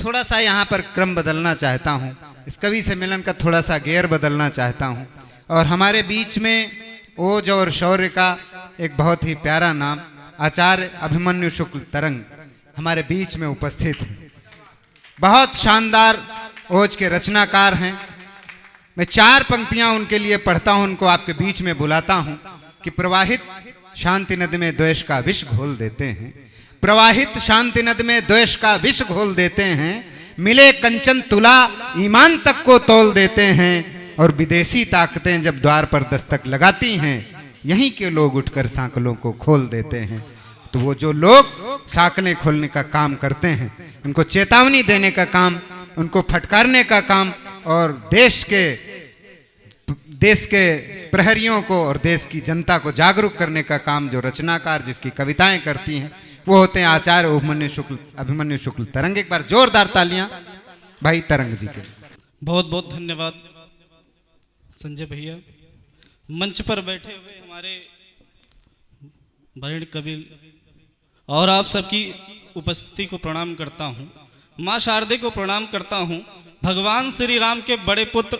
थोड़ा सा यहाँ पर क्रम बदलना चाहता हूँ, इस कवि सम्मेलन का थोड़ा सा गेयर बदलना चाहता हूँ। और हमारे बीच में ओज और शौर्य का एक बहुत ही प्यारा नाम आचार्य अभिमन्यु शुक्ल तरंग हमारे बीच में उपस्थित है। बहुत शानदार ओज के रचनाकार हैं। मैं 4 पंक्तियां उनके लिए पढ़ता हूं, उनको आपके बीच में बुलाता हूं कि प्रवाहित शांति नद में द्वेष का विष घोल देते हैं। प्रवाहित शांति नद में द्वेष का विष घोल देते हैं। मिले कंचन तुला ईमान तक को तोल देते हैं। और विदेशी ताकतें जब द्वार पर दस्तक लगाती हैं, यहीं के लोग उठकर सांकलों को खोल देते हैं। तो वो जो लोग सांकलें खोलने का काम करते हैं, उनको चेतावनी देने का काम, उनको फटकारने का काम और देश के प्रहरियों को और देश की जनता को जागरूक करने का काम जो रचनाकार जिसकी कविताएं करती हैं, वो होते हैं आचार्य अभिमन्यु शुक्ल तरंग। एक बार जोरदार तालियां भाई तरंग जी के। बहुत बहुत धन्यवाद संजय भैया। मंच पर बैठे हुए हमारे वरीण कवि और आप सबकी उपस्थिति को प्रणाम करता हूँ। माँ शारदे को प्रणाम करता हूँ। भगवान श्री राम के बड़े पुत्र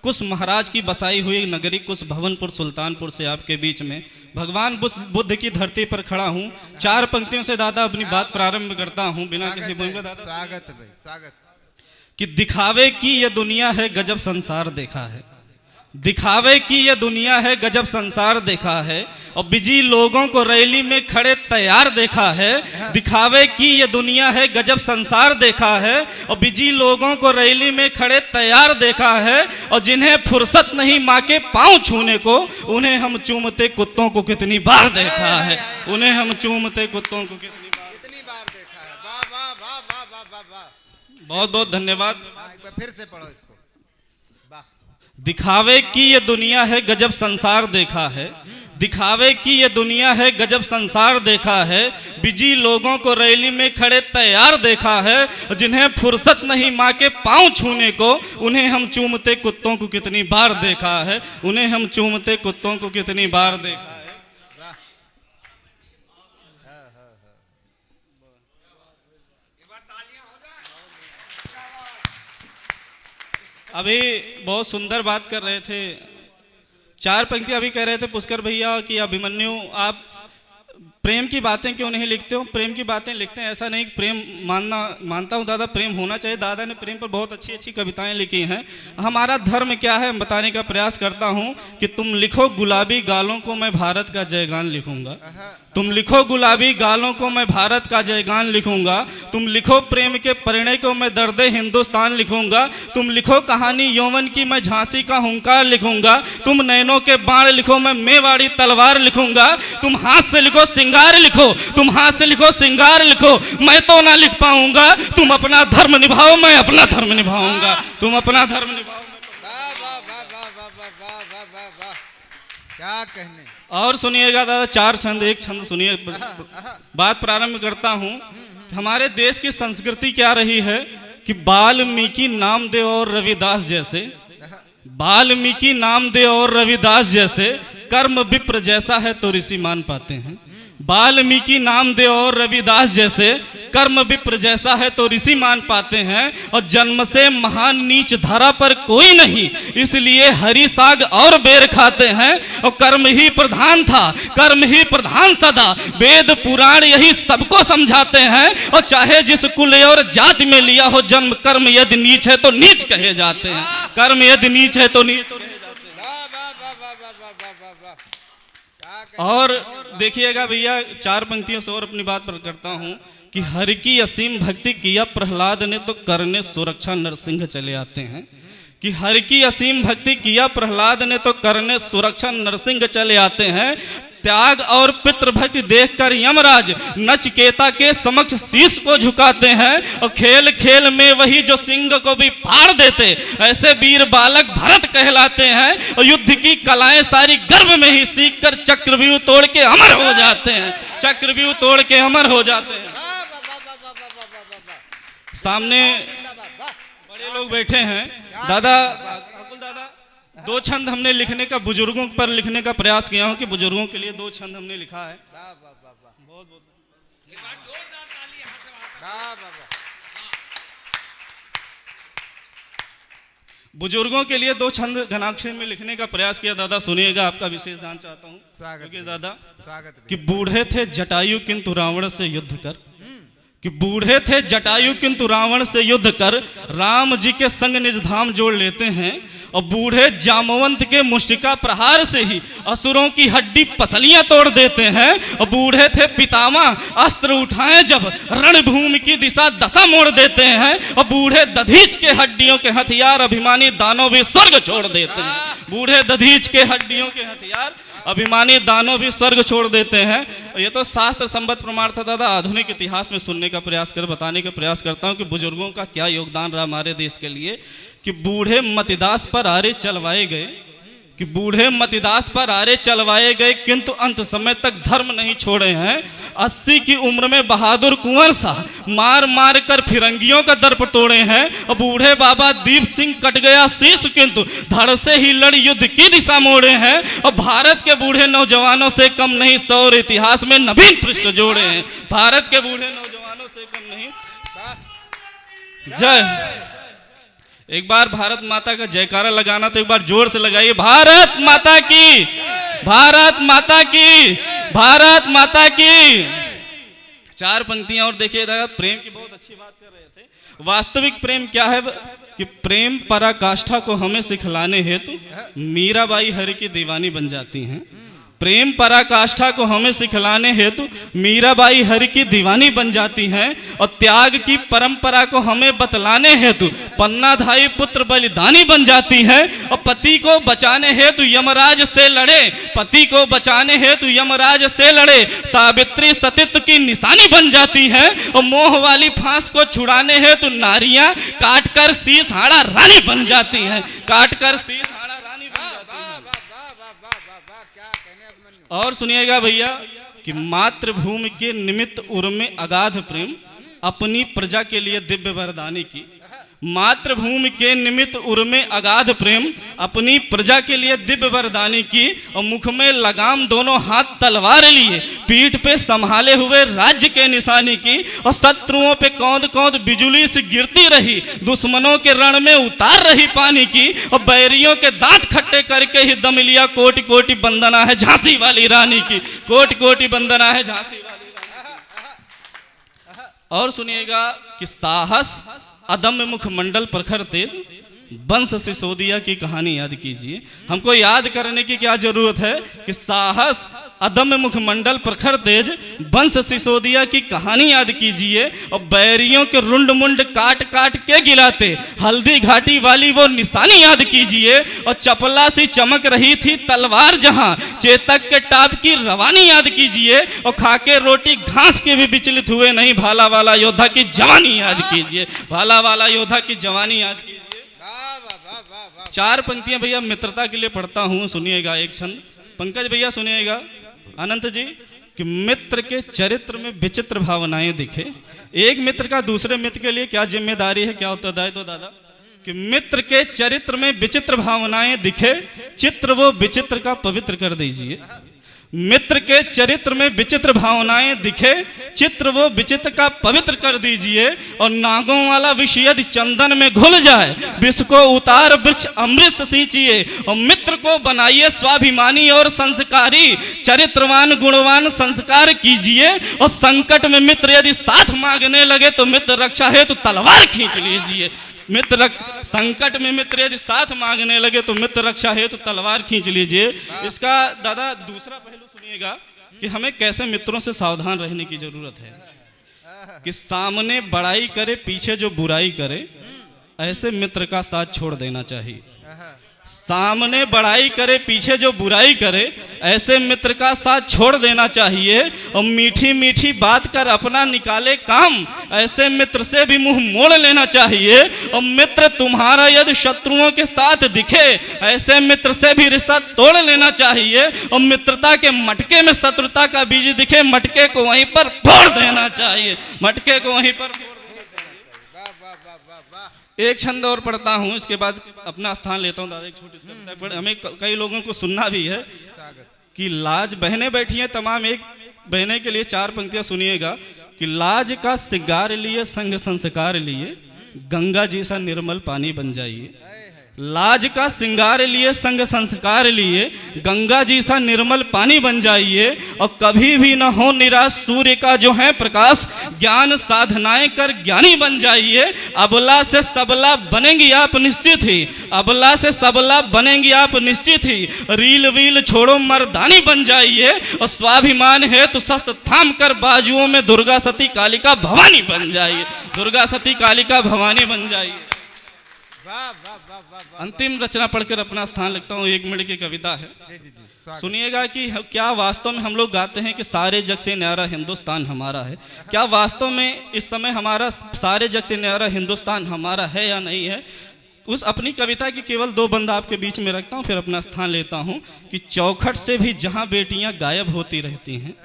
कुश महाराज की बसाई हुई नगरी कुश भवनपुर सुल्तानपुर से आपके बीच में भगवान बुद्ध की धरती पर खड़ा हूँ। 4 पंक्तियों से दादा अपनी बात प्रारंभ करता हूँ बिना किसी भूमिका। दादा स्वागत है भाई, स्वागत। कि दिखावे की यह दुनिया है गजब संसार देखा है। दिखावे की यह दुनिया है गजब संसार देखा है। और बिजी लोगों को रैली में खड़े तैयार देखा है। दिखावे की यह दुनिया है गजब संसार देखा है। और बिजी लोगों को रैली में खड़े तैयार देखा है। और जिन्हें फुर्सत नहीं माँ के पाँव छूने को, उन्हें हम चूमते कुत्तों को कितनी बार देखा है। उन्हें हम चूमते कुत्तों को कितनी बार देखा है। वाह वाह वाह वाह वाह वाह वाह। बहुत बहुत धन्यवाद। एक बार फिर से पढ़ो इसको। दिखावे की ये दुनिया है गजब संसार देखा है। दिखावे की ये दुनिया है गजब संसार देखा है। बिजी लोगों को रैली में खड़े तैयार देखा है। जिन्हें फुर्सत नहीं माँ के पाँव छूने को, उन्हें हम चूमते कुत्तों को कितनी बार देखा है। उन्हें हम चूमते कुत्तों को कितनी बार देखा है। अभी बहुत सुंदर बात कर रहे थे। 4 पंक्तियां अभी कह रहे थे पुष्कर भैया कि अभिमन्यु आप प्रेम की बातें क्यों नहीं लिखते हो। प्रेम की बातें लिखते हैं, ऐसा नहीं प्रेम मानता हूँ दादा, प्रेम होना चाहिए। दादा ने प्रेम पर बहुत अच्छी अच्छी कविताएं लिखी हैं। हमारा धर्म क्या है बताने का प्रयास करता हूँ कि तुम लिखो गुलाबी गालों को मैं भारत का जयगान लिखूंगा। तुम लिखो गुलाबी गालों को मैं भारत का जयगान लिखूंगा। तुम लिखो प्रेम के परिणय को मैं दर्द हिंदुस्तान लिखूंगा। तुम लिखो कहानी यौवन की मैं झांसी का हुंकार लिखूंगा। तुम नैनों के बाण लिखो मैं मेवाड़ी तलवार लिखूंगा। तुम हाथ से लिखो सिंगार लिखो, तुम हाथ से लिखो सिंगार लिखो, मैं तो ना लिख पाऊंगा। तुम अपना धर्म निभाओ, मैं अपना धर्म निभाऊंगा। तुम अपना धर्म निभाओ। क्या कहने। और सुनिएगा दादा 4 छंद, एक छंद सुनिए। बात प्रारंभ करता हूँ। हमारे देश की संस्कृति क्या रही है कि वाल्मीकि नामदेव और रविदास जैसे, वाल्मीकि नामदेव और रविदास जैसे कर्म विप्र जैसा है तो ऋषि मान पाते हैं। वाल्मीकि नामदेव और रविदास जैसे कर्म विप्र जैसा है तो ऋषि मान पाते हैं। और जन्म से महान नीच धरा पर कोई नहीं, इसलिए हरी साग और बेर खाते हैं। और कर्म ही प्रधान था, कर्म ही प्रधान सदा, वेद पुराण यही सबको समझाते हैं। और चाहे जिस कुल और जाति में लिया हो जन्म, कर्म यदि नीच है तो नीच कहे जाते हैं। कर्म यदि नीच है तो नीच। और देखिएगा भैया 4 पंक्तियों से और अपनी बात पर करता हूँ कि हर की असीम भक्ति किया प्रहलाद ने तो करने सुरक्षा नरसिंह चले आते हैं। कि हर की असीम भक्ति किया प्रहलाद ने तो करने सुरक्षा नरसिंह चले आते हैं। त्याग और पितृभक्ति देखकर यमराज नचिकेता के समक्ष शीश को झुकाते हैं। और खेल खेल में वही जो सिंह को भी फाड़ देते, ऐसे वीर बालक भरत कहलाते हैं। और युद्ध की कलाएं सारी गर्भ में ही सीख कर चक्रव्यूह तोड़ के अमर हो जाते हैं। चक्रव्यूह तोड़ के अमर हो जाते हैं। सामने बड़े लोग बैठे हैं। दादा 2 छंद हमने लिखने का, बुजुर्गों पर लिखने का प्रयास किया हूं कि बुजुर्गों के लिए 2 छंद हमने लिखा है। बहुत बहुत बुजुर्गों के लिए 2 छंद घनाक्षरी में लिखने का प्रयास किया। दादा सुनिएगा, आपका विशेष दान चाहता हूँ। स्वागत क्योंकि दादा स्वागत कि बूढ़े थे जटायु किंतु रावण से युद्ध कर, कि बूढ़े थे जटायु किंतु रावण से युद्ध कर, राम जी के संग निज धाम जोड़ लेते हैं। और बूढ़े जामवंत के मुष्टिका प्रहार से ही असुरों की हड्डी पसलियां तोड़ देते हैं। और बूढ़े थे पितामह, अस्त्र उठाए जब रणभूमि की दिशा दशा मोड़ देते हैं। और बूढ़े दधीच के हड्डियों के हथियार अभिमानी दानव भी स्वर्ग छोड़ देते हैं। बूढ़े दधीच के हड्डियों के हथियार अभिमानी दानव भी स्वर्ग छोड़ देते हैं। ये तो शास्त्र संबद्ध प्रमाण था दादा। आधुनिक इतिहास में सुनने का प्रयास कर बताने का प्रयास करता हूँ कि बुजुर्गों का क्या योगदान रहा हमारे देश के लिए। कि बूढ़े मतिदास पर आरे चलवाए गए, कि बूढ़े मतिदास पर आरे चलवाए गए किंतु अंत समय तक धर्म नहीं छोड़े हैं। 80 की उम्र में बहादुर कुंवर शाह मार मार कर फिरंगियों का दर्प तोड़े हैं। और बूढ़े बाबा दीप सिंह कट गया शीश किंतु धड़ से ही लड़ युद्ध की दिशा मोड़े हैं। और भारत के बूढ़े नौजवानों से कम नहीं सौर इतिहास में नवीन पृष्ठ जोड़े हैं। भारत के बूढ़े नौजवानों से कम नहीं। जय। एक बार भारत माता का जयकारा लगाना तो एक बार जोर से लगाइए। भारत माता की, भारत माता की, भारत माता की। 4 पंक्तियां और देखिए दादा, प्रेम की बहुत अच्छी बात कर रहे थे। वास्तविक प्रेम क्या है? कि प्रेम पराकाष्ठा को हमें सिखलाने हेतु मीराबाई हरि की दीवानी बन जाती हैं। प्रेम पराकाष्ठा को हमें सिखलाने हेतु मीराबाई हरि की दीवानी बन जाती हैं। और त्याग की परंपरा को हमें बतलाने हेतु पन्नाधाई पुत्र बलिदानी बन जाती हैं। और पति को बचाने हेतु यमराज से लड़े, पति को बचाने हेतु यमराज से लड़े सावित्री सतीत्व की निशानी बन जाती हैं। और मोह वाली फांस को छुड़ाने हेतु नारियां काट कर शीश हाड़ा रानी बन जाती हैं, काट कर शीश हाड़ा रानी बन जाती हैं। और सुनिएगा भैया कि मातृभूमि के निमित्त उर्मे अगाध प्रेम अपनी प्रजा के लिए दिव्य वरदानी की। मातृभूमि के निमित्त उर्मे अगाध प्रेम अपनी प्रजा के लिए दिव्य वरदानी की। और मुख में लगाम दोनों हाथ तलवार लिए पीठ पे संभाले हुए राज्य के निशानी की। और शत्रुओं पे कौंद कौंद बिजुली से गिरती रही, दुश्मनों के रण में उतार रही पानी की। और बैरियों के दांत खट्टे करके ही दम लिया कोटि कोटि वंदना है झांसी वाली रानी की, कोटि कोटि वंदना है झांसी वाली रानी। और सुनिएगा कि साहस अदम्य मुखमंडल प्रखर तेज वंश सिसोदिया की कहानी याद कीजिए। हमको याद करने की क्या जरूरत है कि साहस अदम्य मुखमंडल प्रखर तेज वंश सिसोदिया की कहानी याद कीजिए। और बैरियों के रुंड मुंड काट काट के गिराते हल्दी घाटी वाली वो निशानी याद कीजिए। और चपला सी चमक रही थी तलवार जहां चेतक के टाप की रवानी याद कीजिए। और खाके रोटी घास के भी विचलित हुए नहीं भाला वाला योद्धा की जवानी याद कीजिए, भाला वाला योद्धा की जवानी याद कीजिए। 4 पंक्तियां भैया मित्रता के लिए पढ़ता हूं, सुनिएगा एक क्षण। पंकज भैया सुनिएगा, अनंत जी, कि मित्र के चरित्र में विचित्र भावनाएं दिखे। एक मित्र का दूसरे मित्र के लिए क्या जिम्मेदारी है, क्या उत्तरदायित्व दादा? कि मित्र के चरित्र में विचित्र भावनाएं दिखे, चित्र वो विचित्र का पवित्र कर दीजिए। मित्र के चरित्र में विचित्र भावनाएं दिखे, चित्र वो विचित्र का पवित्र कर दीजिए। और नागों वाला विष यदि चंदन में घुल जाए, विष को उतार वृक्ष अमृत सींचिए। और मित्र को बनाइए स्वाभिमानी और संस्कारी, चरित्रवान गुणवान संस्कार कीजिए। और संकट में मित्र यदि साथ मांगने लगे तो मित्र रक्षा है तो तलवार खींच लीजिए। मित्र रक्षा, संकट में मित्र यदि साथ मांगने लगे तो मित्र रक्षा है तो तलवार खींच लीजिए। इसका दादा दूसरा पहलू सुनिएगा कि हमें कैसे मित्रों से सावधान रहने की जरूरत है। कि सामने बड़ाई करे पीछे जो बुराई करे, ऐसे मित्र का साथ छोड़ देना चाहिए। सामने बड़ाई करे पीछे जो बुराई करे, ऐसे मित्र का साथ छोड़ देना चाहिए। और मीठी मीठी बात कर अपना निकाले काम, ऐसे मित्र से भी मुंह मोड़ लेना चाहिए। और मित्र तुम्हारा यदि शत्रुओं के साथ दिखे, ऐसे मित्र से भी रिश्ता तोड़ लेना चाहिए। और मित्रता के मटके में शत्रुता का बीज दिखे, मटके को वहीं पर फोड़ देना चाहिए, मटके को वहीं पर। एक छंद और पढ़ता हूँ, इसके बाद अपना स्थान लेता हूँ दादा। एक छोटी सी कविता पढ़, हमें कई लोगों को सुनना भी है। कि लाज, बहनें बैठी हैं तमाम, एक बहने के लिए 4 पंक्तियां सुनिएगा। कि लाज का सिगार लिए संग संस्कार लिए, गंगा जैसा निर्मल पानी बन जाइए। लाज का श्रृंगार लिए संग संस्कार लिए गंगा जी सा निर्मल पानी बन जाइए और कभी भी न हो निराश सूर्य का जो है प्रकाश ज्ञान साधनाएं कर ज्ञानी बन जाइए। अबला से सबला बनेंगी आप निश्चित ही, अबला से सबला बनेंगी आप निश्चित ही। रील वील छोड़ो मर्दानी बन जाइए और स्वाभिमान है तो शस्त्र थाम कर बाजुओं में दुर्गा सती कालिका भवानी बन जाइए, दुर्गा सती कालिका भवानी बन जाइए। अंतिम रचना पढ़कर अपना स्थान लिखता हूँ, 1 मिनट की कविता है। सुनिएगा कि क्या वास्तव में हम लोग गाते हैं कि सारे जग से न्यारा हिंदुस्तान हमारा है। क्या वास्तव में इस समय हमारा सारे जग से न्यारा हिंदुस्तान हमारा है या नहीं है। उस अपनी कविता की केवल 2 बंद आपके बीच में रखता हूँ, फिर अपना स्थान लेता हूँ कि चौखट से भी जहाँ बेटियाँ गायब होती रहती हैं,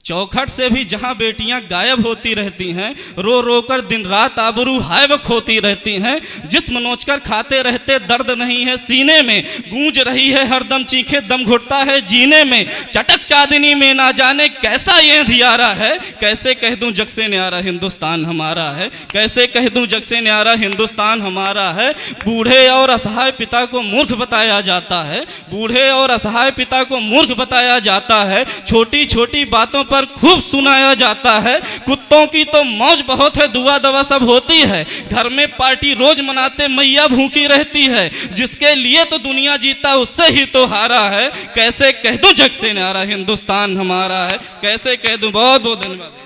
चौखट से भी जहाँ बेटियां गायब होती रहती हैं, रो रो कर दिन रात आबरू हाय वो खोती रहती हैं। जिस्म नोचकर खाते रहते दर्द नहीं है सीने में, गूंज रही है हरदम चीखे दम घुटता है जीने में। चटक चांदनी में ना जाने कैसा ये अंधियारा है, कैसे कह दूं जग से न्यारा हिंदुस्तान हमारा है, कैसे कह दूं जग से न्यारा हिंदुस्तान हमारा है। बूढ़े और असहाय पिता को मूर्ख बताया जाता है, बूढ़े और असहाय पिता को मूर्ख बताया जाता है। छोटी छोटी बातों पर खूब सुनाया जाता है। कुत्तों की तो मौज बहुत है, दुआ दवा सब होती है। घर में पार्टी रोज मनाते मैया भूखी रहती है। जिसके लिए तो दुनिया जीता उससे ही तो हारा है। कैसे कह दूं जग से न्यारा हिंदुस्तान हमारा है, कैसे कह दूं। बहुत बहुत धन्यवाद।